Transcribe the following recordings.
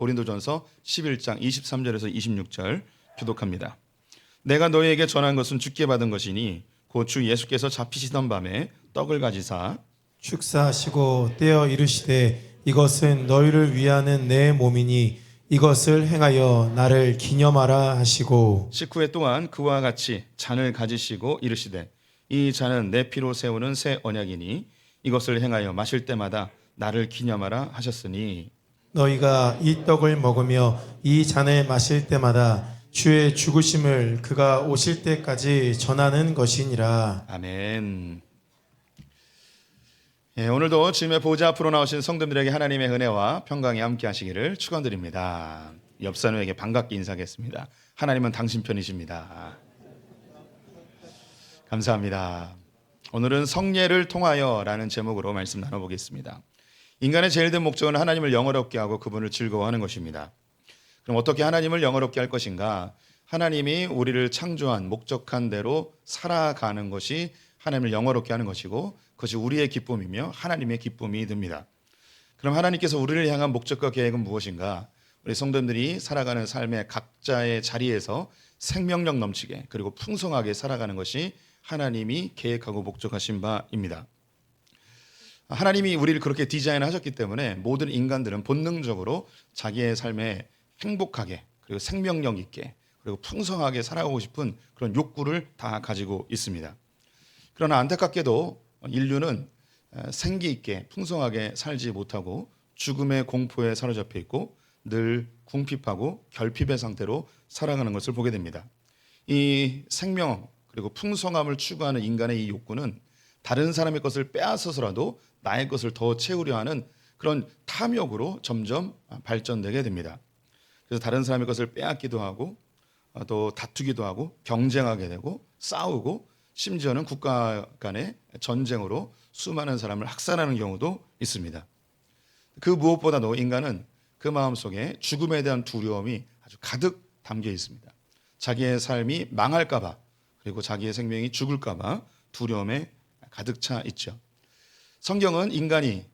고린도전서 11장 23절에서 26절 교독합니다. 내가 너희에게 전한 것은 주께 받은 것이니 곧 주 예수께서 잡히시던 밤에 떡을 가지사 축사하시고 떼어 이르시되 이것은 너희를 위하는 내 몸이니 이것을 행하여 나를 기념하라 하시고 식후에 또한 그와 같이 잔을 가지시고 이르시되 이 잔은 내 피로 세우는 새 언약이니 이것을 행하여 마실 때마다 나를 기념하라 하셨으니 너희가 이 떡을 먹으며 이 잔을 마실 때마다 주의 죽으심을 그가 오실 때까지 전하는 것이니라. 아멘. 오늘도 주님의 보좌 앞으로 나오신 성도들에게 하나님의 은혜와 평강이 함께 하시기를 축원드립니다. 옆 사람에게 반갑게 인사하겠습니다. 하나님은 당신 편이십니다. 감사합니다. 오늘은 성례를 통하여라는 제목으로 말씀 나눠보겠습니다. 인간의 제일 된 목적은 하나님을 영화롭게 하고 그분을 즐거워하는 것입니다. 그럼 어떻게 하나님을 영화롭게 할 것인가? 하나님이 우리를 창조한 목적한 대로 살아가는 것이 하나님을 영화롭게 하는 것이고 그것이 우리의 기쁨이며 하나님의 기쁨이 됩니다. 그럼 하나님께서 우리를 향한 목적과 계획은 무엇인가? 우리 성도들이 살아가는 삶의 각자의 자리에서 생명력 넘치게 그리고 풍성하게 살아가는 것이 하나님이 계획하고 목적하신 바입니다. 하나님이 우리를 그렇게 디자인하셨기 때문에 모든 인간들은 본능적으로 자기의 삶에 행복하게 그리고 생명력 있게 그리고 풍성하게 살아가고 싶은 그런 욕구를 다 가지고 있습니다. 그러나 안타깝게도 인류는 생기 있게 풍성하게 살지 못하고 죽음의 공포에 사로잡혀 있고 늘 궁핍하고 결핍의 상태로 살아가는 것을 보게 됩니다. 이 생명 그리고 풍성함을 추구하는 인간의 이 욕구는 다른 사람의 것을 빼앗아서라도 나의 것을 더 채우려 하는 그런 탐욕으로 점점 발전되게 됩니다. 그래서 다른 사람의 것을 빼앗기도 하고 또 다투기도 하고 경쟁하게 되고 싸우고 심지어는 국가 간의 전쟁으로 수많은 사람을 학살하는 경우도 있습니다. 그 무엇보다도 인간은 그 마음속에 죽음에 대한 두려움이 아주 가득 담겨 있습니다. 자기의 삶이 망할까 봐 그리고 자기의 생명이 죽을까 봐 두려움에 가득 차 있죠. 성경은 인간이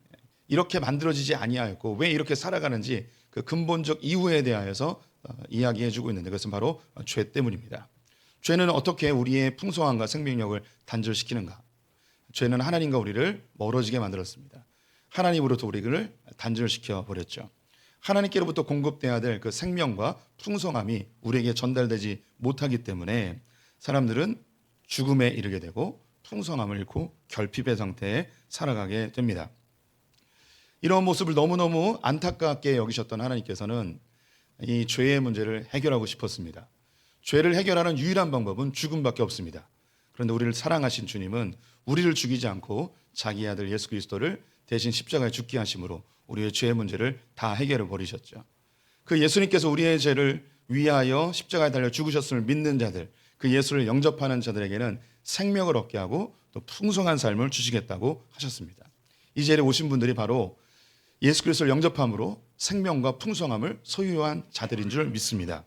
이렇게 만들어지지 아니하였고 왜 이렇게 살아가는지 그 근본적 이유에 대하여서 이야기해 주고 있는데 그것은 바로 죄 때문입니다. 죄는 어떻게 우리의 풍성함과 생명력을 단절시키는가? 죄는 하나님과 우리를 멀어지게 만들었습니다. 하나님으로부터 우리를 단절시켜 버렸죠. 하나님께로부터 공급돼야 될 그 생명과 풍성함이 우리에게 전달되지 못하기 때문에 사람들은 죽음에 이르게 되고 풍성함을 잃고 결핍의 상태에 살아가게 됩니다. 이런 모습을 너무너무 안타깝게 여기셨던 하나님께서는 이 죄의 문제를 해결하고 싶었습니다. 죄를 해결하는 유일한 방법은 죽음밖에 없습니다. 그런데 우리를 사랑하신 주님은 우리를 죽이지 않고 자기 아들 예수 그리스도를 대신 십자가에 죽게 하심으로 우리의 죄의 문제를 다 해결해 버리셨죠. 그 예수님께서 우리의 죄를 위하여 십자가에 달려 죽으셨음을 믿는 자들, 그 예수를 영접하는 자들에게는 생명을 얻게 하고 또 풍성한 삶을 주시겠다고 하셨습니다. 이 자리에 오신 분들이 바로 예수 그리스도를 영접함으로 생명과 풍성함을 소유한 자들인 줄 믿습니다.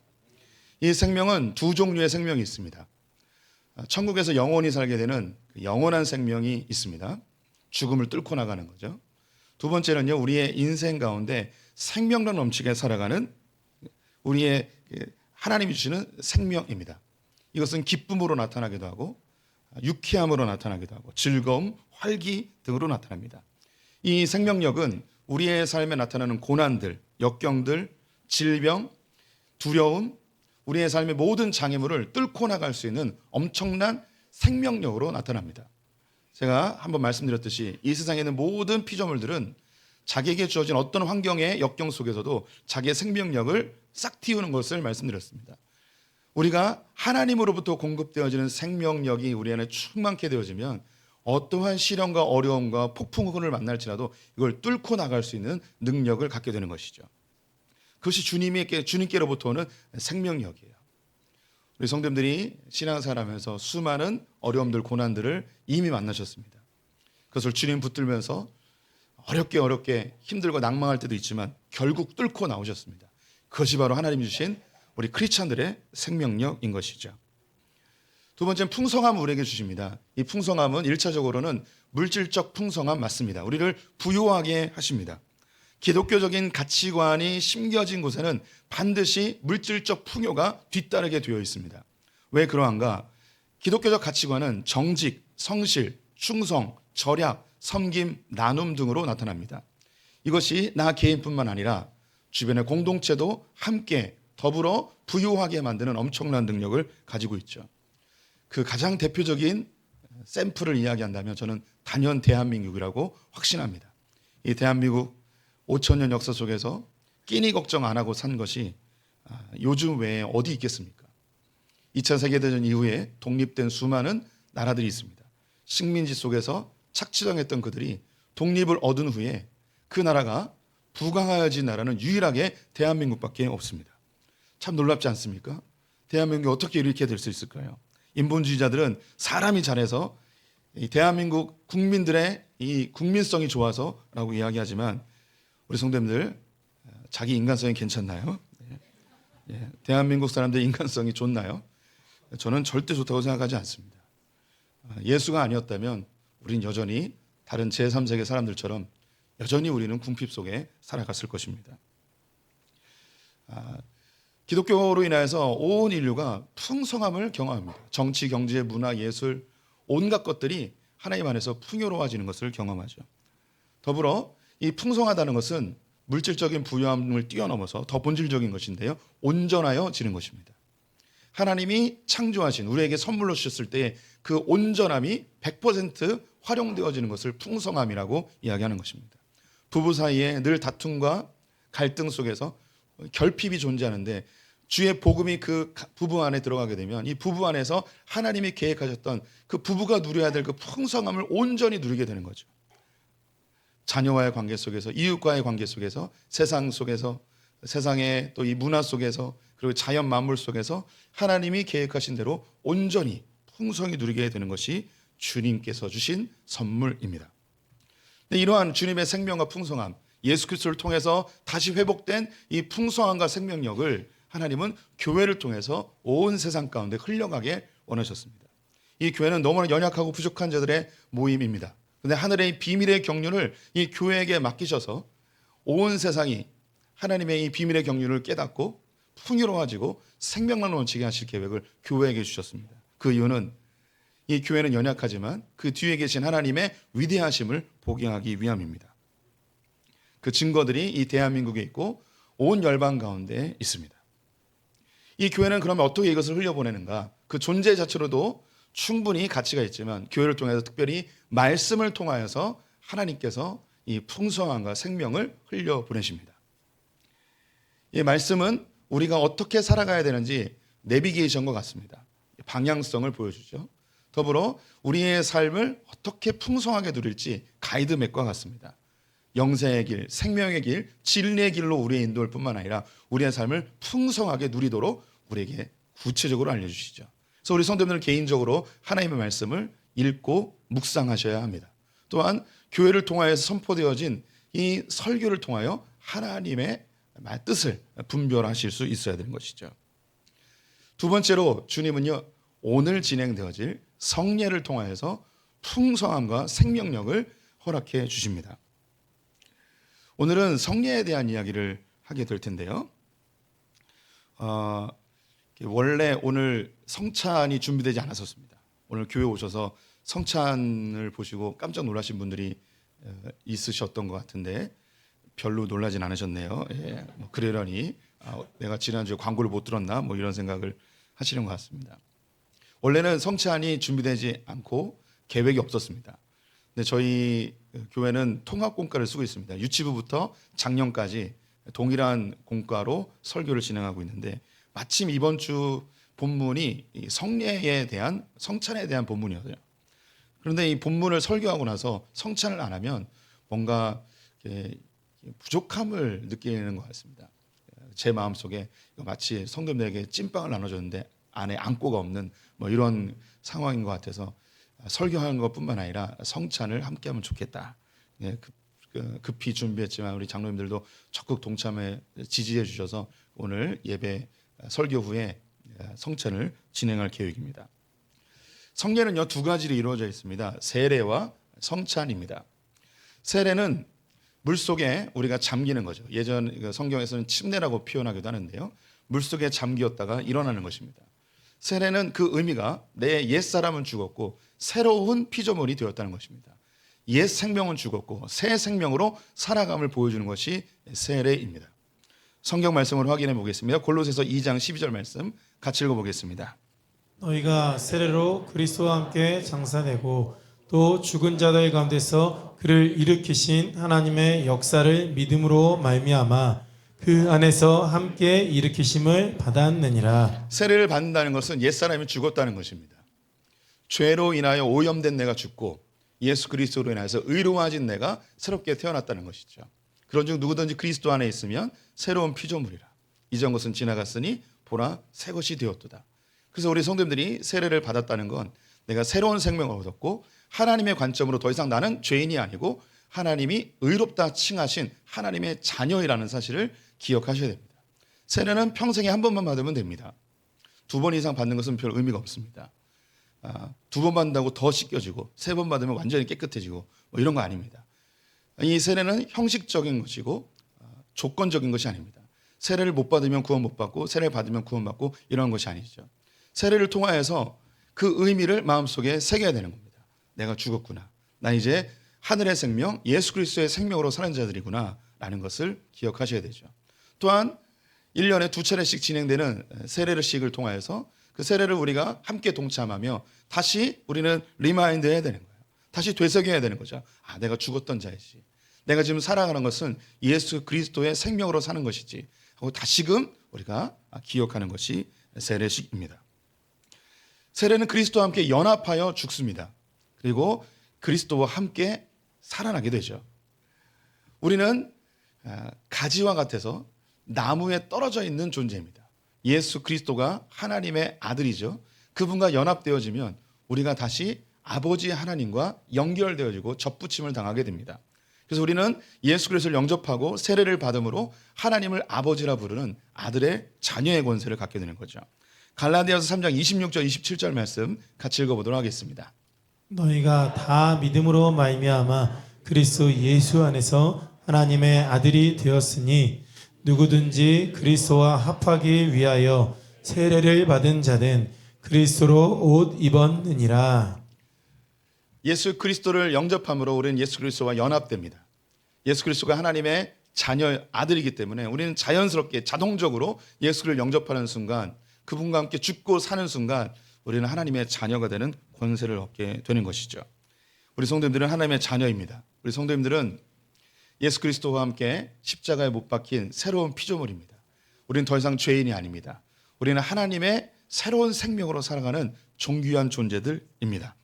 이 생명은 두 종류의 생명이 있습니다. 천국에서 영원히 살게 되는 영원한 생명이 있습니다. 죽음을 뚫고 나가는 거죠. 두 번째는요, 우리의 인생 가운데 생명력 넘치게 살아가는 우리의 하나님이 주시는 생명입니다. 이것은 기쁨으로 나타나기도 하고 유쾌함으로 나타나기도 하고 즐거움, 활기 등으로 나타납니다. 이 생명력은 우리의 삶에 나타나는 고난들, 역경들, 질병, 두려움, 우리의 삶의 모든 장애물을 뚫고 나갈 수 있는 엄청난 생명력으로 나타납니다. 제가 한번 말씀드렸듯이 이 세상에 있는 모든 피조물들은 자기에게 주어진 어떤 환경의 역경 속에서도 자기의 생명력을 싹 틔우는 것을 말씀드렸습니다. 우리가 하나님으로부터 공급되어지는 생명력이 우리 안에 충만케 되어지면 어떠한 시련과 어려움과 폭풍을 만날지라도 이걸 뚫고 나갈 수 있는 능력을 갖게 되는 것이죠. 그것이 주님께로부터 오는 생명력이에요. 우리 성도님들이 신앙생활하면서 수많은 어려움들, 고난들을 이미 만나셨습니다. 그것을 주님 붙들면서 어렵게 힘들고 낭망할 때도 있지만 결국 뚫고 나오셨습니다. 그것이 바로 하나님이 주신 우리 크리스찬들의 생명력인 것이죠. 두 번째는 풍성함을 우리에게 주십니다. 이 풍성함은 1차적으로는 물질적 풍성함 맞습니다. 우리를 부유하게 하십니다. 기독교적인 가치관이 심겨진 곳에는 반드시 물질적 풍요가 뒤따르게 되어 있습니다. 왜 그러한가? 기독교적 가치관은 정직, 성실, 충성, 절약, 섬김, 나눔 등으로 나타납니다. 이것이 나 개인뿐만 아니라 주변의 공동체도 함께 더불어 부유하게 만드는 엄청난 능력을 가지고 있죠. 그 가장 대표적인 샘플을 이야기한다면 저는 단연 대한민국이라고 확신합니다. 이 대한민국 5천년 역사 속에서 끼니 걱정 안 하고 산 것이 요즘 외에 어디 있겠습니까? 2차 세계대전 이후에 독립된 수많은 나라들이 있습니다. 식민지 속에서 착취당했던 그들이 독립을 얻은 후에 그 나라가 부강하여진 나라는 유일하게 대한민국밖에 없습니다. 참 놀랍지 않습니까? 대한민국이 어떻게 이렇게 될 수 있을까요? 인본주의자들은 사람이 잘해서 이 대한민국 국민들의 이 국민성이 좋아서라고 이야기하지만 우리 성도님들 자기 인간성이 괜찮나요? 대한민국 사람들의 인간성이 좋나요? 저는 절대 좋다고 생각하지 않습니다. 예수가 아니었다면 우린 여전히 다른 제3세계 사람들처럼 여전히 우리는 궁핍 속에 살아갔을 것입니다. 기독교로 인하여서 온 인류가 풍성함을 경험합니다. 정치, 경제, 문화, 예술 온갖 것들이 하나님 안에서 풍요로워지는 것을 경험하죠. 더불어 이 풍성하다는 것은 물질적인 부유함을 뛰어넘어서 더 본질적인 것인데요. 온전하여지는 것입니다. 하나님이 창조하신 우리에게 선물로 주셨을 때 그 온전함이 100% 활용되어지는 것을 풍성함이라고 이야기하는 것입니다. 부부 사이에 늘 다툼과 갈등 속에서 결핍이 존재하는데 주의 복음이 그 부부 안에 들어가게 되면 이 부부 안에서 하나님이 계획하셨던 그 부부가 누려야 될 그 풍성함을 온전히 누리게 되는 거죠. 자녀와의 관계 속에서, 이웃과의 관계 속에서, 세상 속에서, 세상의 또 이 문화 속에서, 그리고 자연 만물 속에서 하나님이 계획하신 대로 온전히 풍성히 누리게 되는 것이 주님께서 주신 선물입니다. 이러한 주님의 생명과 풍성함, 예수 그리스도를 통해서 다시 회복된 이 풍성함과 생명력을 하나님은 교회를 통해서 온 세상 가운데 흘러가게 원하셨습니다. 이 교회는 너무나 연약하고 부족한 자들의 모임입니다. 그런데 하늘의 비밀의 경륜을 이 교회에게 맡기셔서 온 세상이 하나님의 이 비밀의 경륜을 깨닫고 풍요로워지고 생명만 넘치게 하실 계획을 교회에게 주셨습니다. 그 이유는 이 교회는 연약하지만 그 뒤에 계신 하나님의 위대하심을 보게 하기 위함입니다. 그 증거들이 이 대한민국에 있고 온 열방 가운데 있습니다. 이 교회는 그러면 어떻게 이것을 흘려보내는가? 그 존재 자체로도 충분히 가치가 있지만 교회를 통해서 특별히 말씀을 통하여서 하나님께서 이 풍성함과 생명을 흘려보내십니다. 이 말씀은 우리가 어떻게 살아가야 되는지 내비게이션과 같습니다. 방향성을 보여주죠. 더불어 우리의 삶을 어떻게 풍성하게 누릴지 가이드맵과 같습니다. 영생의 길, 생명의 길, 진리의 길로 우리의 인도할 뿐만 아니라 우리의 삶을 풍성하게 누리도록 우리에게 구체적으로 알려주시죠. 그래서 우리 성도님들 개인적으로 하나님의 말씀을 읽고 묵상하셔야 합니다. 또한 교회를 통하여서 선포되어진 이 설교를 통하여 하나님의 뜻을 분별하실 수 있어야 되는 것이죠. 두 번째로 주님은요, 오늘 진행되어질 성례를 통하여서 풍성함과 생명력을 허락해 주십니다. 오늘은 성례에 대한 이야기를 하게 될 텐데요. 원래 오늘 성찬이 준비되지 않았었습니다. 오늘 교회 오셔서 성찬을 보시고 깜짝 놀라신 분들이 있으셨던 것 같은데 별로 놀라진 않으셨네요. 예, 그러려니 내가 지난주에 광고를 못 들었나 이런 생각을 하시는 것 같습니다. 원래는 성찬이 준비되지 않고 계획이 없었습니다. 근데 저희 교회는 통합공과를 쓰고 있습니다. 유치부부터 작년까지 동일한 공과로 설교를 진행하고 있는데 마침 이번 주 본문이 성례에 대한 성찬에 대한 본문이었어요. 그런데 이 본문을 설교하고 나서 성찬을 안 하면 뭔가 부족함을 느끼는 것 같습니다. 제 마음속에 마치 성도들에게 찐빵을 나눠줬는데 안에 안고가 없는 이런 상황인 것 같아서 설교하는 것뿐만 아니라 성찬을 함께하면 좋겠다. 급히 준비했지만 우리 장로님들도 적극 동참해 지지해 주셔서 오늘 예배 설교 후에 성찬을 진행할 계획입니다. 성례는요, 두 가지로 이루어져 있습니다. 세례와 성찬입니다. 세례는 물속에 우리가 잠기는 거죠. 예전 성경에서는 침례라고 표현하기도 하는데요. 물속에 잠기었다가 일어나는 것입니다. 세례는 그 의미가 내 옛사람은 죽었고 새로운 피조물이 되었다는 것입니다. 옛 생명은 죽었고 새 생명으로 살아감을 보여주는 것이 세례입니다. 성경 말씀을 확인해 보겠습니다. 골로새서 2장 12절 말씀 같이 읽어보겠습니다. 너희가 세례로 그리스도와 함께 장사되고 또 죽은 자들 가운데서 그를 일으키신 하나님의 역사를 믿음으로 말미암아 그 안에서 함께 일으키심을 받았느니라. 세례를 받는다는 것은 옛사람이 죽었다는 것입니다. 죄로 인하여 오염된 내가 죽고 예수 그리스도로 인해서 의로워진 내가 새롭게 태어났다는 것이죠. 그런즉 누구든지 그리스도 안에 있으면 새로운 피조물이라. 이전 것은 지나갔으니 보라 새 것이 되었도다. 그래서 우리 성도님들이 세례를 받았다는 건 내가 새로운 생명을 얻었고 하나님의 관점으로 더 이상 나는 죄인이 아니고 하나님이 의롭다 칭하신 하나님의 자녀이라는 사실을 기억하셔야 됩니다. 세례는 평생에 한 번만 받으면 됩니다. 2번 이상 받는 것은 별 의미가 없습니다. 2번 받는다고 더 씻겨지고 3번 받으면 완전히 깨끗해지고 뭐 이런 거 아닙니다. 이 세례는 형식적인 것이고 조건적인 것이 아닙니다. 세례를 못 받으면 구원 못 받고 세례를 받으면 구원 받고 이런 것이 아니죠. 세례를 통하여서 그 의미를 마음속에 새겨야 되는 겁니다. 내가 죽었구나. 나 이제 하늘의 생명, 예수 그리스도의 생명으로 사는 자들이구나 라는 것을 기억하셔야 되죠. 또한 1년에 2차례씩 진행되는 세례식을 통하여서 그 세례를 우리가 함께 동참하며 다시 우리는 리마인드 해야 되는 거예요. 다시 되새겨야 되는 거죠. 내가 죽었던 자이지. 내가 지금 살아가는 것은 예수 그리스도의 생명으로 사는 것이지 하고 다시금 우리가 기억하는 것이 세례식입니다. 세례는 그리스도와 함께 연합하여 죽습니다. 그리고 그리스도와 함께 살아나게 되죠. 우리는 가지와 같아서 나무에 떨어져 있는 존재입니다. 예수 그리스도가 하나님의 아들이죠. 그분과 연합되어지면 우리가 다시 아버지 하나님과 연결되어지고 접붙임을 당하게 됩니다. 그래서 우리는 예수 그리스도를 영접하고 세례를 받음으로 하나님을 아버지라 부르는 아들의 자녀의 권세를 갖게 되는 거죠. 갈라디아서 3장 26절 27절 말씀 같이 읽어보도록 하겠습니다. 너희가 다 믿음으로 말미암아 그리스도 예수 안에서 하나님의 아들이 되었으니 누구든지 그리스도와 합하기 위하여 세례를 받은 자는 그리스도로 옷 입었느니라. 예수 그리스도를 영접함으로 우리는 예수 그리스도와 연합됩니다. 예수 그리스도가 하나님의 자녀 아들이기 때문에 우리는 자연스럽게 자동적으로 예수를 영접하는 순간 그분과 함께 죽고 사는 순간 우리는 하나님의 자녀가 되는 권세를 얻게 되는 것이죠. 우리 성도님들은 하나님의 자녀입니다. 우리 성도님들은 예수 그리스도와 함께 십자가에 못 박힌 새로운 피조물입니다. 우리는 더 이상 죄인이 아닙니다. 우리는 하나님의 새로운 생명으로 살아가는 존귀한 존재들입니다.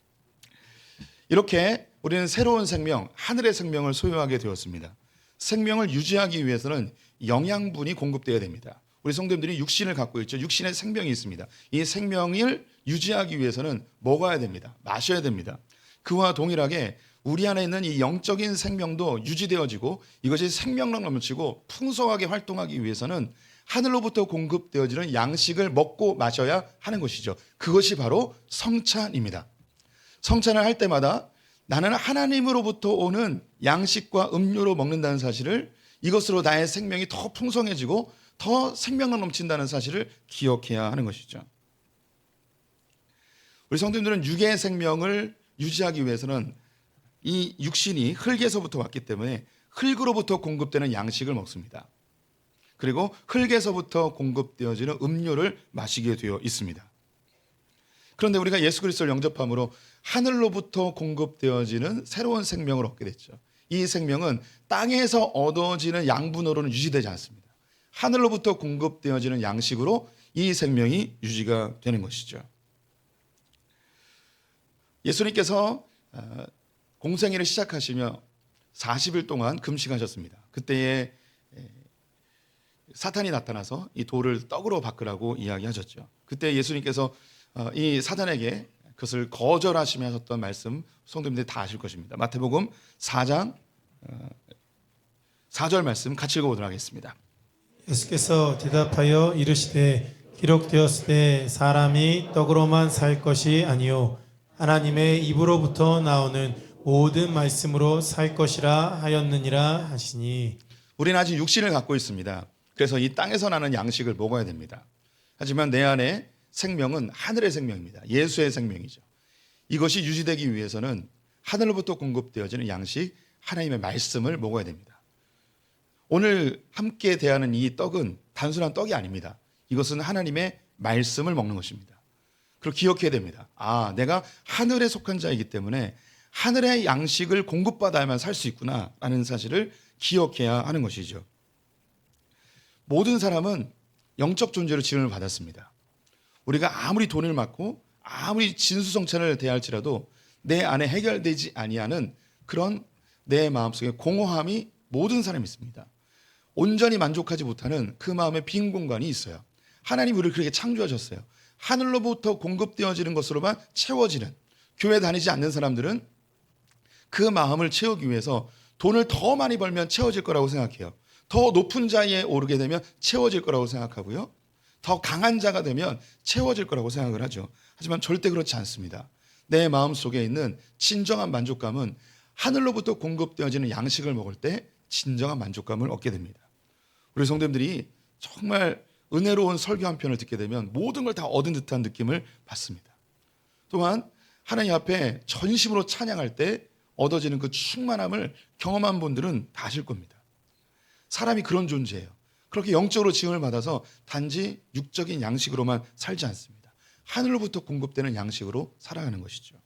이렇게 우리는 새로운 생명, 하늘의 생명을 소유하게 되었습니다. 생명을 유지하기 위해서는 영양분이 공급되어야 됩니다. 우리 성도님들이 육신을 갖고 있죠. 육신에 생명이 있습니다. 이 생명을 유지하기 위해서는 먹어야 됩니다. 마셔야 됩니다. 그와 동일하게 우리 안에 있는 이 영적인 생명도 유지되어지고 이것이 생명력 넘치고 풍성하게 활동하기 위해서는 하늘로부터 공급되어지는 양식을 먹고 마셔야 하는 것이죠. 그것이 바로 성찬입니다. 성찬을 할 때마다 나는 하나님으로부터 오는 양식과 음료로 먹는다는 사실을, 이것으로 나의 생명이 더 풍성해지고 더 생명력 넘친다는 사실을 기억해야 하는 것이죠. 우리 성도님들은 육의 생명을 유지하기 위해서는 이 육신이 흙에서부터 왔기 때문에 흙으로부터 공급되는 양식을 먹습니다. 그리고 흙에서부터 공급되어지는 음료를 마시게 되어 있습니다. 그런데 우리가 예수 그리스도를 영접함으로 하늘로부터 공급되어지는 새로운 생명을 얻게 됐죠. 이 생명은 땅에서 얻어지는 양분으로는 유지되지 않습니다. 하늘로부터 공급되어지는 양식으로 이 생명이 유지가 되는 것이죠. 예수님께서 공생애를 시작하시며 40일 동안 금식하셨습니다. 그때에 사탄이 나타나서 이 돌을 떡으로 바꾸라고 이야기하셨죠. 그때 예수님께서 이 사탄에게 그것을 거절하시며 하셨던 말씀 성도님들이 다 아실 것입니다. 마태복음 4장 4절 말씀 같이 읽어보도록 하겠습니다. 예수께서 대답하여 이르시되 기록되었을 때 사람이 떡으로만 살 것이 아니요 하나님의 입으로부터 나오는 모든 말씀으로 살 것이라 하였느니라 하시니. 우리는 아직 육신을 갖고 있습니다. 그래서 이 땅에서 나는 양식을 먹어야 됩니다. 하지만 내 안에 생명은 하늘의 생명입니다. 예수의 생명이죠. 이것이 유지되기 위해서는 하늘로부터 공급되어지는 양식, 하나님의 말씀을 먹어야 됩니다. 오늘 함께 대하는 이 떡은 단순한 떡이 아닙니다. 이것은 하나님의 말씀을 먹는 것입니다. 그리고 기억해야 됩니다. 내가 하늘에 속한 자이기 때문에 하늘의 양식을 공급받아야만 살 수 있구나라는 사실을 기억해야 하는 것이죠. 모든 사람은 영적 존재로 지음을 받았습니다. 우리가 아무리 돈을 받고 아무리 진수성찬을 대할지라도 내 안에 해결되지 아니하는 그런 내 마음속에 공허함이 모든 사람이 있습니다. 온전히 만족하지 못하는 그 마음의 빈 공간이 있어요. 하나님 우리를 그렇게 창조하셨어요. 하늘로부터 공급되어지는 것으로만 채워지는, 교회 다니지 않는 사람들은 그 마음을 채우기 위해서 돈을 더 많이 벌면 채워질 거라고 생각해요. 더 높은 자리에 오르게 되면 채워질 거라고 생각하고요. 더 강한 자가 되면 채워질 거라고 생각을 하죠. 하지만 절대 그렇지 않습니다. 내 마음 속에 있는 진정한 만족감은 하늘로부터 공급되어지는 양식을 먹을 때 진정한 만족감을 얻게 됩니다. 우리 성도님들이 정말 은혜로운 설교 한 편을 듣게 되면 모든 걸 다 얻은 듯한 느낌을 받습니다. 또한 하나님 앞에 전심으로 찬양할 때 얻어지는 그 충만함을 경험한 분들은 다 아실 겁니다. 사람이 그런 존재예요. 그렇게 영적으로 지음을 받아서 단지 육적인 양식으로만 살지 않습니다. 하늘로부터 공급되는 양식으로 살아가는 것이죠.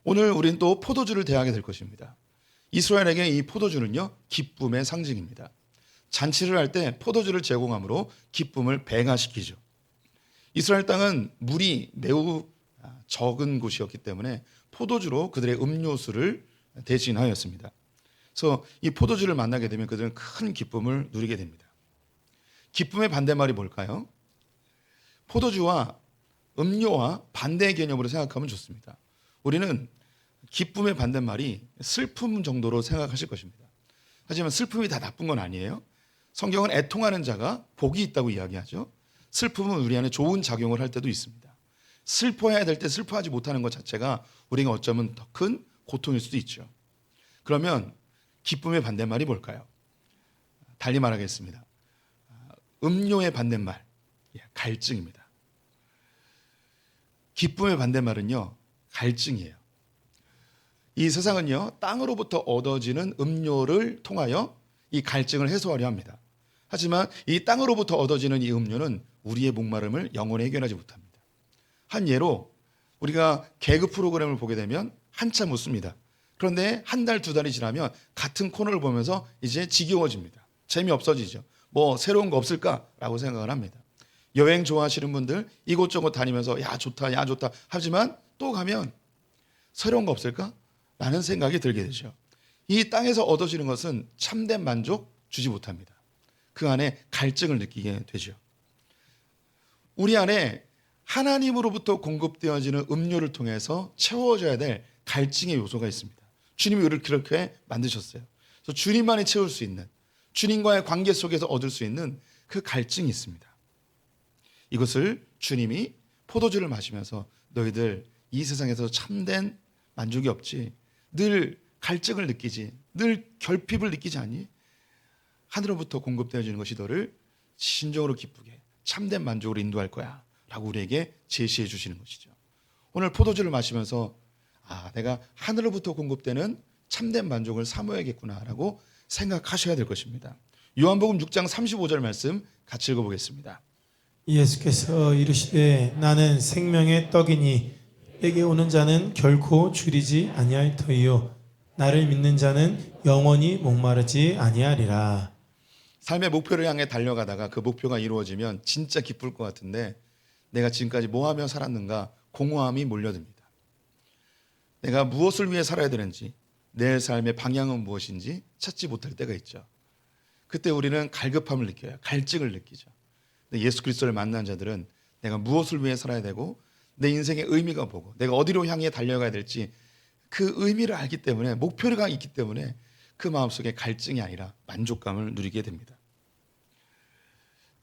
오늘 우리는 또 포도주를 대하게 될 것입니다. 이스라엘에게 이 포도주는요, 기쁨의 상징입니다. 잔치를 할 때 포도주를 제공함으로 기쁨을 배가시키죠. 이스라엘 땅은 물이 매우 적은 곳이었기 때문에 포도주로 그들의 음료수를 대신하였습니다. 그래서 이 포도주를 만나게 되면 그들은 큰 기쁨을 누리게 됩니다. 기쁨의 반대말이 뭘까요? 포도주와 음료와 반대의 개념으로 생각하면 좋습니다. 우리는 기쁨의 반대말이 슬픔 정도로 생각하실 것입니다. 하지만 슬픔이 다 나쁜 건 아니에요. 성경은 애통하는 자가 복이 있다고 이야기하죠. 슬픔은 우리 안에 좋은 작용을 할 때도 있습니다. 슬퍼해야 될 때 슬퍼하지 못하는 것 자체가 우리가 어쩌면 더 큰 고통일 수도 있죠. 그러면 기쁨의 반대말이 뭘까요? 달리 말하겠습니다. 음료의 반대말, 갈증입니다. 기쁨의 반대말은요, 갈증이에요. 이 세상은요, 땅으로부터 얻어지는 음료를 통하여 이 갈증을 해소하려 합니다. 하지만 이 땅으로부터 얻어지는 이 음료는 우리의 목마름을 영원히 해결하지 못합니다. 한 예로 우리가 개그 프로그램을 보게 되면 한참 웃습니다. 그런데 한 달, 두 달이 지나면 같은 코너를 보면서 이제 지겨워집니다. 재미없어지죠. 뭐 새로운 거 없을까라고 생각을 합니다. 여행 좋아하시는 분들 이곳저곳 다니면서 야 좋다 하지만 또 가면 새로운 거 없을까? 라는 생각이 들게 되죠. 이 땅에서 얻어지는 것은 참된 만족 주지 못합니다. 그 안에 갈증을 느끼게 되죠. 우리 안에 하나님으로부터 공급되어지는 음료를 통해서 채워져야 될 갈증의 요소가 있습니다. 주님이 우리를 그렇게 만드셨어요. 그래서 주님만이 채울 수 있는, 주님과의 관계 속에서 얻을 수 있는 그 갈증이 있습니다. 이것을 주님이 포도주를 마시면서 너희들 이 세상에서 참된 만족이 없지, 늘 갈증을 느끼지, 늘 결핍을 느끼지 않니? 하늘로부터 공급되어지는 것이 너를 진정으로 기쁘게 참된 만족으로 인도할 거야 라고 우리에게 제시해 주시는 것이죠. 오늘 포도주를 마시면서 내가 하늘로부터 공급되는 참된 만족을 사모해야겠구나라고 생각하셔야 될 것입니다. 요한복음 6장 35절 말씀 같이 읽어보겠습니다. 예수께서 이르시되 나는 생명의 떡이니 내게 오는 자는 결코 줄이지 아니할 터이요 나를 믿는 자는 영원히 목마르지 아니하리라. 삶의 목표를 향해 달려가다가 그 목표가 이루어지면 진짜 기쁠 것 같은데 내가 지금까지 뭐 하며 살았는가 공허함이 몰려듭니다. 내가 무엇을 위해 살아야 되는지, 내 삶의 방향은 무엇인지 찾지 못할 때가 있죠. 그때 우리는 갈급함을 느껴요. 갈증을 느끼죠. 근데 예수 그리스도를 만난 자들은 내가 무엇을 위해 살아야 되고 내 인생의 의미가 뭐고 내가 어디로 향해 달려가야 될지 그 의미를 알기 때문에, 목표가 있기 때문에 그 마음속에 갈증이 아니라 만족감을 누리게 됩니다.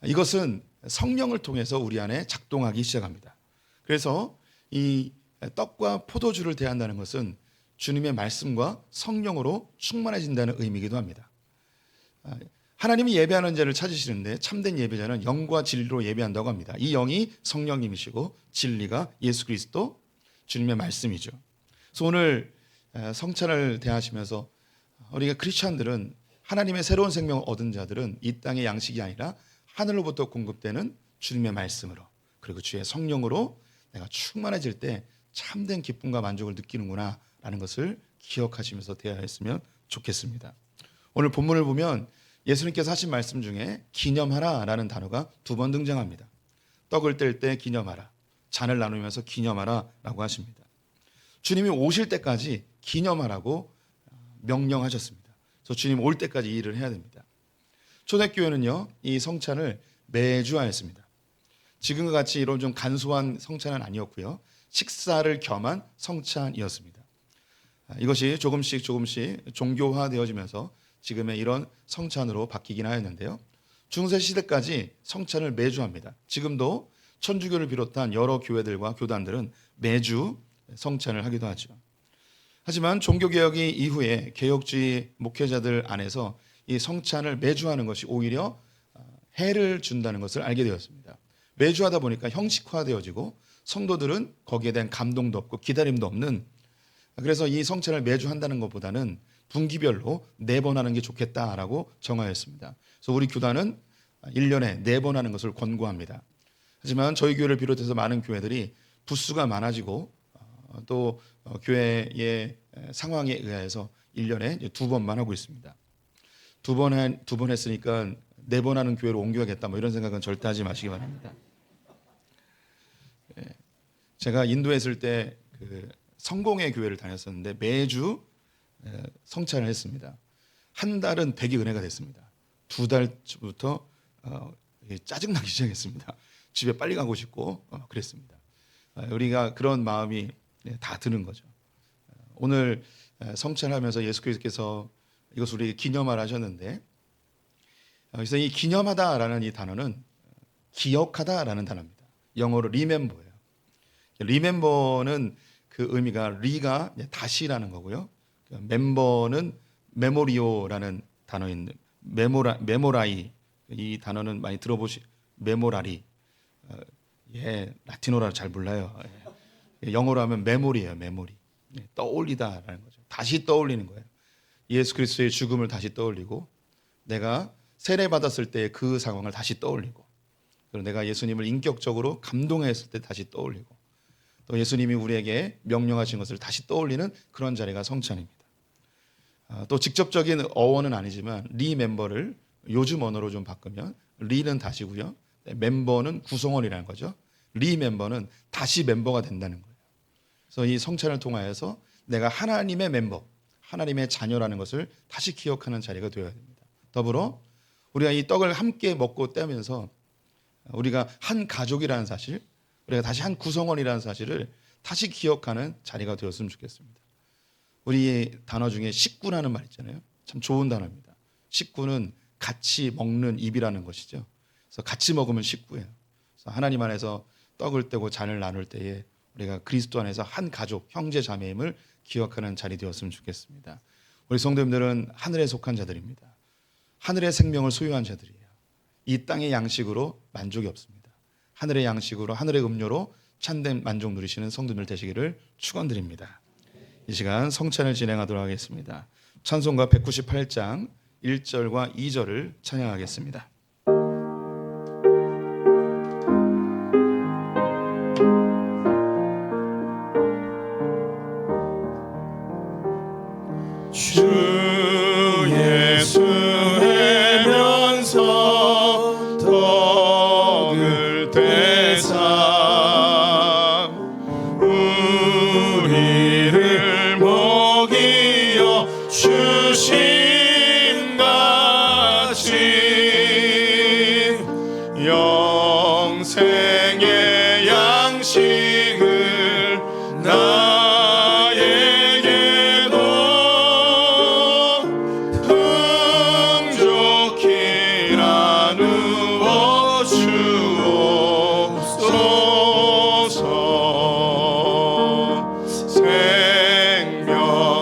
이것은 성령을 통해서 우리 안에 작동하기 시작합니다. 그래서 이 떡과 포도주를 대한다는 것은 주님의 말씀과 성령으로 충만해진다는 의미이기도 합니다. 하나님이 예배하는 자를 찾으시는데 참된 예배자는 영과 진리로 예배한다고 합니다. 이 영이 성령님이시고 진리가 예수 그리스도 주님의 말씀이죠. 그래서 오늘 성찬을 대하시면서 우리가 크리스천들은 하나님의 새로운 생명을 얻은 자들은 이 땅의 양식이 아니라 하늘로부터 공급되는 주님의 말씀으로 그리고 주의 성령으로 내가 충만해질 때 참된 기쁨과 만족을 느끼는구나 라는 것을 기억하시면서 대하였으면 좋겠습니다. 오늘 본문을 보면 예수님께서 하신 말씀 중에 기념하라 라는 단어가 2번 등장합니다. 떡을 뗄 때 기념하라, 잔을 나누면서 기념하라 라고 하십니다. 주님이 오실 때까지 기념하라고 명령하셨습니다. 그래서 주님 올 때까지 이 일을 해야 됩니다. 초대교회는요, 이 성찬을 매주 하였습니다. 지금과 같이 이런 좀 간소한 성찬은 아니었고요, 식사를 겸한 성찬이었습니다. 이것이 조금씩 종교화되어지면서 지금의 이런 성찬으로 바뀌긴 하였는데요, 중세 시대까지 성찬을 매주 합니다. 지금도 천주교를 비롯한 여러 교회들과 교단들은 매주 성찬을 하기도 하죠. 하지만 종교개혁이 이후에 개혁주의 목회자들 안에서 이 성찬을 매주 하는 것이 오히려 해를 준다는 것을 알게 되었습니다. 매주 하다 보니까 형식화되어지고 성도들은 거기에 대한 감동도 없고 기다림도 없는, 그래서 이 성찬을 매주 한다는 것보다는 분기별로 4번 하는 게 좋겠다라고 정하였습니다. 그래서 우리 교단은 1년에 4번 하는 것을 권고합니다. 하지만 저희 교회를 비롯해서 많은 교회들이 부수가 많아지고 또 교회의 상황에 의해서 1년에 2번만 하고 있습니다. 2번 했으니까 4번 하는 교회로 옮겨야겠다 뭐 이런 생각은 절대 하지 마시기 바랍니다. 제가 인도에 있을 때 그 성공의 교회를 다녔었는데 매주 성찬을 했습니다. 한 달은 100이 은혜가 됐습니다. 2달부터 짜증나기 시작했습니다. 집에 빨리 가고 싶고 그랬습니다. 우리가 그런 마음이 다 드는 거죠. 오늘 성찬하면서 예수께서 이것을 우리 기념하라 하셨는데, 그래서 이 기념하다라는 이 단어는 기억하다라는 단어입니다. 영어로 remember예요. remember는 그 의미가 리가 다시라는 거고요. 멤버는 메모리오라는 단어인데 메모라이, 이 단어는 많이 메모라리. 라틴어라 잘 몰라요. 영어로 하면 메모리예요. 메모리. 떠올리다라는 거죠. 다시 떠올리는 거예요. 예수 그리스도의 죽음을 다시 떠올리고 내가 세례 받았을 때의 그 상황을 다시 떠올리고, 그리고 내가 예수님을 인격적으로 감동했을 때 다시 떠올리고, 또 예수님이 우리에게 명령하신 것을 다시 떠올리는 그런 자리가 성찬입니다. 또 직접적인 어원은 아니지만 리멤버를 요즘 언어로 좀 바꾸면 리는 다시고요, 멤버는 구성원이라는 거죠. 리멤버는 다시 멤버가 된다는 거예요. 그래서 이 성찬을 통하여서 내가 하나님의 멤버, 하나님의 자녀라는 것을 다시 기억하는 자리가 되어야 됩니다. 더불어 우리가 이 떡을 함께 먹고 떼면서 우리가 한 가족이라는 사실, 우리가 다시 한 구성원이라는 사실을 다시 기억하는 자리가 되었으면 좋겠습니다. 우리 단어 중에 식구라는 말 있잖아요. 참 좋은 단어입니다. 식구는 같이 먹는 입이라는 것이죠. 그래서 같이 먹으면 식구예요. 그래서 하나님 안에서 떡을 떼고 잔을 나눌 때에 우리가 그리스도 안에서 한 가족, 형제 자매임을 기억하는 자리 되었으면 좋겠습니다. 우리 성도님들은 하늘에 속한 자들입니다. 하늘의 생명을 소유한 자들이에요. 이 땅의 양식으로 만족이 없습니다. 하늘의 양식으로, 하늘의 음료로 참된 만족 누리시는 성도들 되시기를 축원드립니다. 이 시간 성찬을 진행하도록 하겠습니다. 찬송가 198장 1절과 2절을 찬양하겠습니다. 주 예수 해면서 떡을 떼사 우리를 먹이어 주신 같이 영생의 양식을 풍족히 나누어 주옵소서. 생명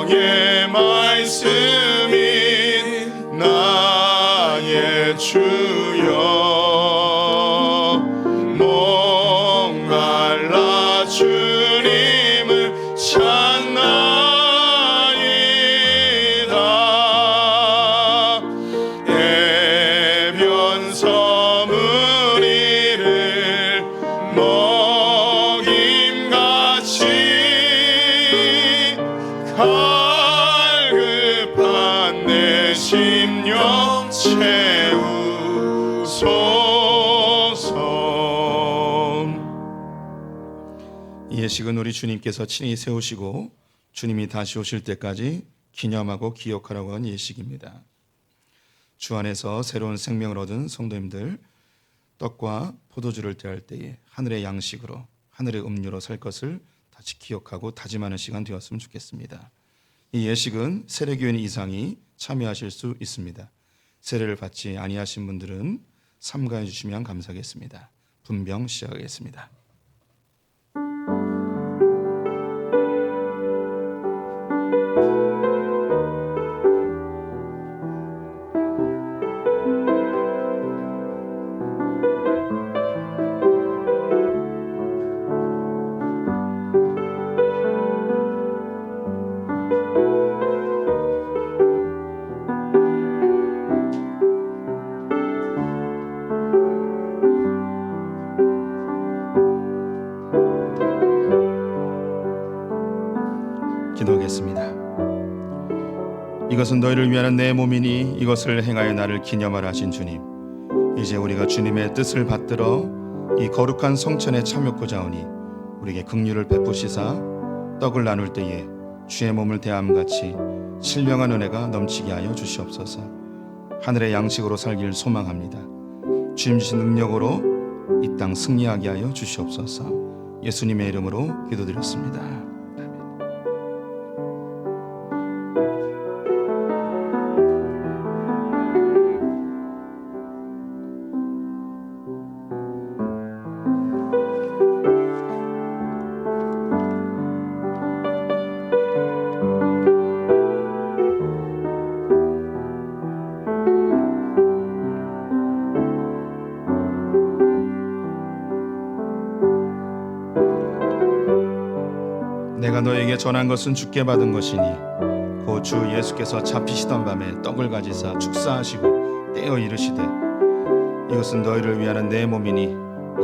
이 예식은 우리 주님께서 친히 세우시고 주님이 다시 오실 때까지 기념하고 기억하라고 한 예식입니다. 주 안에서 새로운 생명을 얻은 성도님들, 떡과 포도주를 떼할 때에 하늘의 양식으로, 하늘의 음료로 살 것을 다시 기억하고 다짐하는 시간 되었으면 좋겠습니다. 이 예식은 세례교인 이상이 참여하실 수 있습니다. 세례를 받지 아니하신 분들은 삼가해 주시면 감사하겠습니다. 분병 시작하겠습니다. 기도하겠습니다. 이것은 너희를 위한 내 몸이니 이것을 행하여 나를 기념하라 하신 주님, 이제 우리가 주님의 뜻을 받들어 이 거룩한 성천에 참여코자 하오니 우리에게 긍휼을 베푸시사 떡을 나눌 때에 주의 몸을 대함같이 신령한 은혜가 넘치게 하여 주시옵소서. 하늘의 양식으로 살길 소망합니다. 주님 주신 능력으로 이 땅 승리하게 하여 주시옵소서. 예수님의 이름으로 기도드렸습니다. 내가 너에게 전한 것은 주께 받은 것이니 곧 주 예수께서 잡히시던 밤에 떡을 가지사 축사하시고 떼어 이르시되 이것은 너희를 위하는 내 몸이니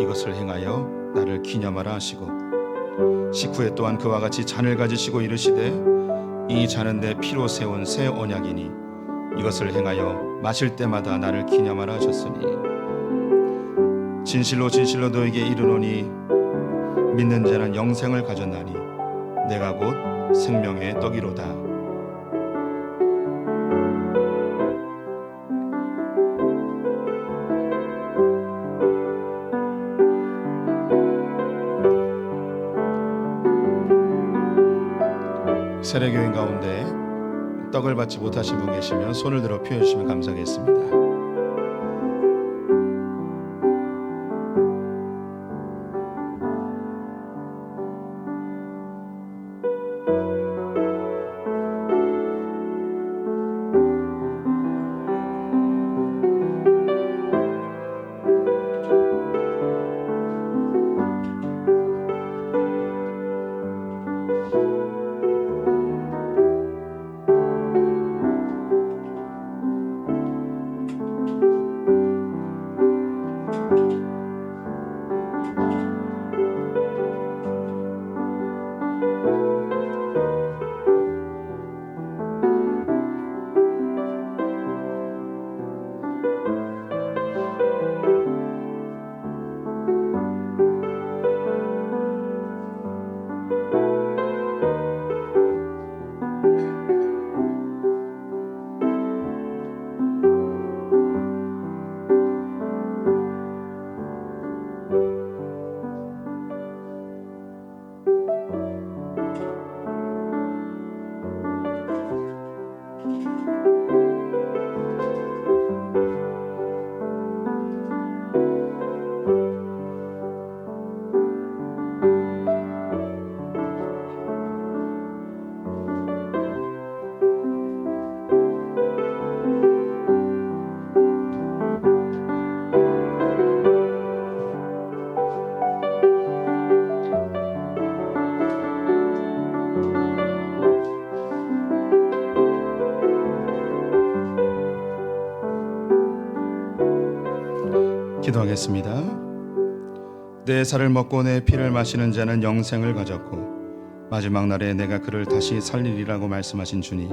이것을 행하여 나를 기념하라 하시고 식후에 또한 그와 같이 잔을 가지시고 이르시되 이 잔은 내 피로 세운 새 언약이니 이것을 행하여 마실 때마다 나를 기념하라 하셨으니 진실로 진실로 너에게 이르노니 믿는 자는 영생을 가졌나니 내가 곧 생명의 떡이로다. 세례교인 가운데 떡을 받지 못하신 분 계시면 손을 들어 표해 주시면 감사하겠습니다. 기도하겠습니다. 내 살을 먹고 내 피를 마시는 자는 영생을 가졌고 마지막 날에 내가 그를 다시 살리리라고 말씀하신 주님,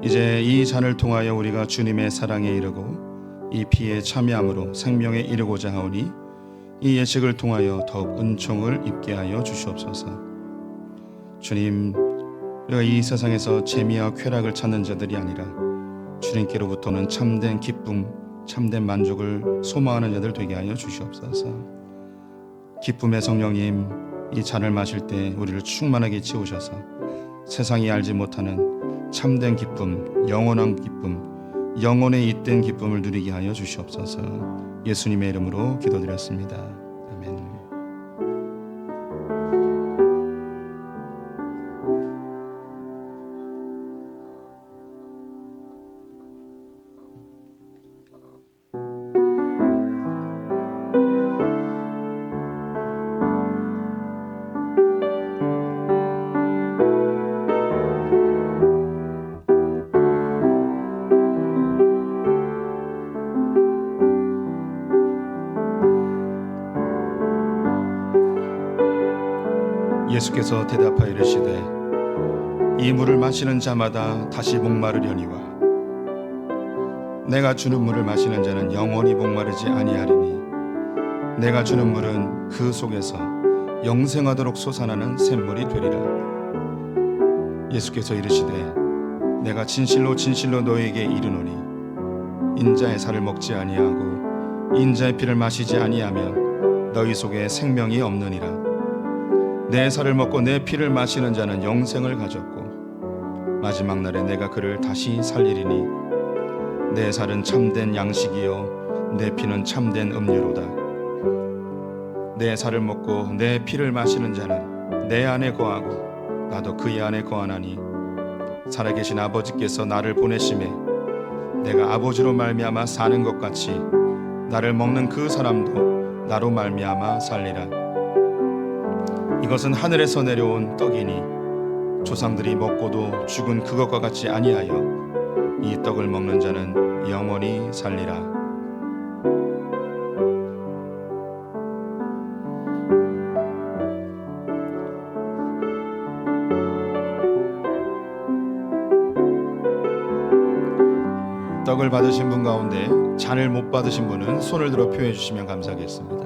이제 이 잔을 통하여 우리가 주님의 사랑에 이르고 이 피에 참여함으로 생명에 이르고자 하오니 이 예식을 통하여 더욱 은총을 입게 하여 주시옵소서. 주님, 우리가 이 세상에서 재미와 쾌락을 찾는 자들이 아니라 주님께로부터는 참된 기쁨, 참된 만족을 소망하는 자들 되게 하여 주시옵소서. 기쁨의 성령님, 이 잔을 마실 때 우리를 충만하게 채우셔서 세상이 알지 못하는 참된 기쁨, 영원한 기쁨, 영혼에 잇된 기쁨을 누리게 하여 주시옵소서. 예수님의 이름으로 기도드렸습니다. 아멘. 예수께서 대답하여 이르시되 이 물을 마시는 자마다 다시 목마르려니와 내가 주는 물을 마시는 자는 영원히 목마르지 아니하리니 내가 주는 물은 그 속에서 영생하도록 솟아나는 샘물이 되리라. 예수께서 이르시되 내가 진실로 진실로 너희에게 이르노니 인자의 살을 먹지 아니하고 인자의 피를 마시지 아니하면 너희 속에 생명이 없느니라. 내 살을 먹고 내 피를 마시는 자는 영생을 가졌고 마지막 날에 내가 그를 다시 살리리니 내 살은 참된 양식이요 내 피는 참된 음료로다. 내 살을 먹고 내 피를 마시는 자는 내 안에 거하고 나도 그의 안에 거하나니 살아계신 아버지께서 나를 보내심에 내가 아버지로 말미암아 사는 것 같이 나를 먹는 그 사람도 나로 말미암아 살리라. 이것은 하늘에서 내려온 떡이니 조상들이 먹고도 죽은 그것과 같지 아니하여 이 떡을 먹는 자는 영원히 살리라. 떡을 받으신 분 가운데 잔을 못 받으신 분은 손을 들어 표해 주시면 감사하겠습니다.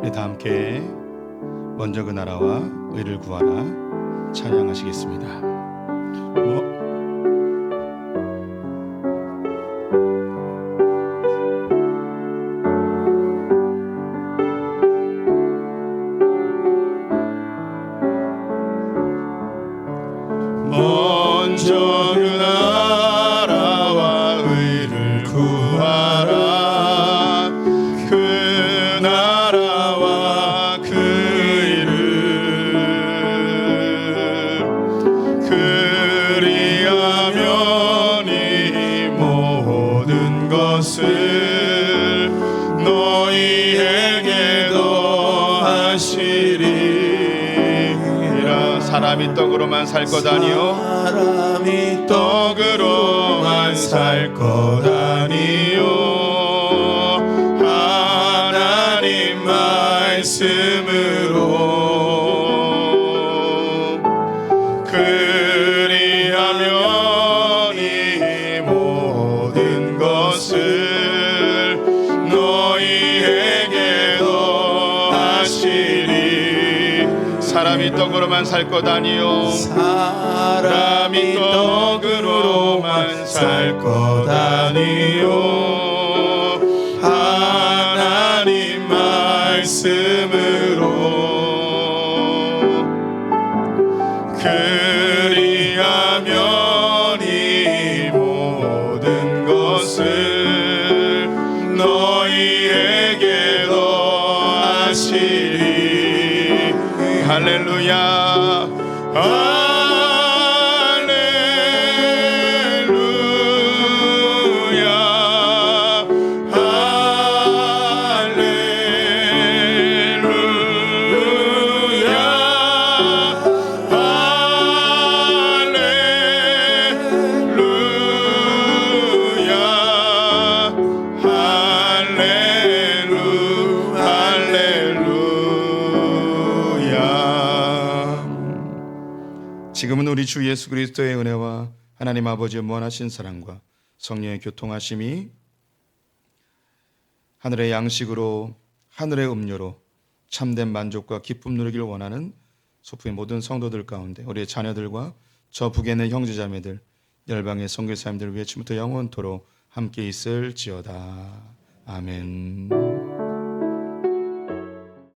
우리 다 함께 먼저 그 나라와 의를 구하라 찬양하시겠습니다. 먼저 그 나라와 의를 구하라. 그 나라와 그 의를 그리하면 이 모든 것을 너희에게 더하시리라. 사람이 떡으로만 살 것 아니요 사람이 떡으로만 살 것 아니요 사람이 떡으로만 살 것 아니요 사람이 떡으로만 살 것 아니요 하나님 말씀으로 그리하면 이 모든 것을 너희에게 더하시리. 할렐루야. 할렐루야. 지금은 우리 주 예수 그리스도의 은혜와 하나님 아버지의 무한하신 사랑과 성령의 교통하심이 하늘의 양식으로 하늘의 음료로 참된 만족과 기쁨 누리기를 원하는 소프의 모든 성도들 가운데 우리의 자녀들과 저 북에 있는 형제자매들 열방의 선교사님들을 위해 지금부터 영원토록 함께 있을지어다. 아멘.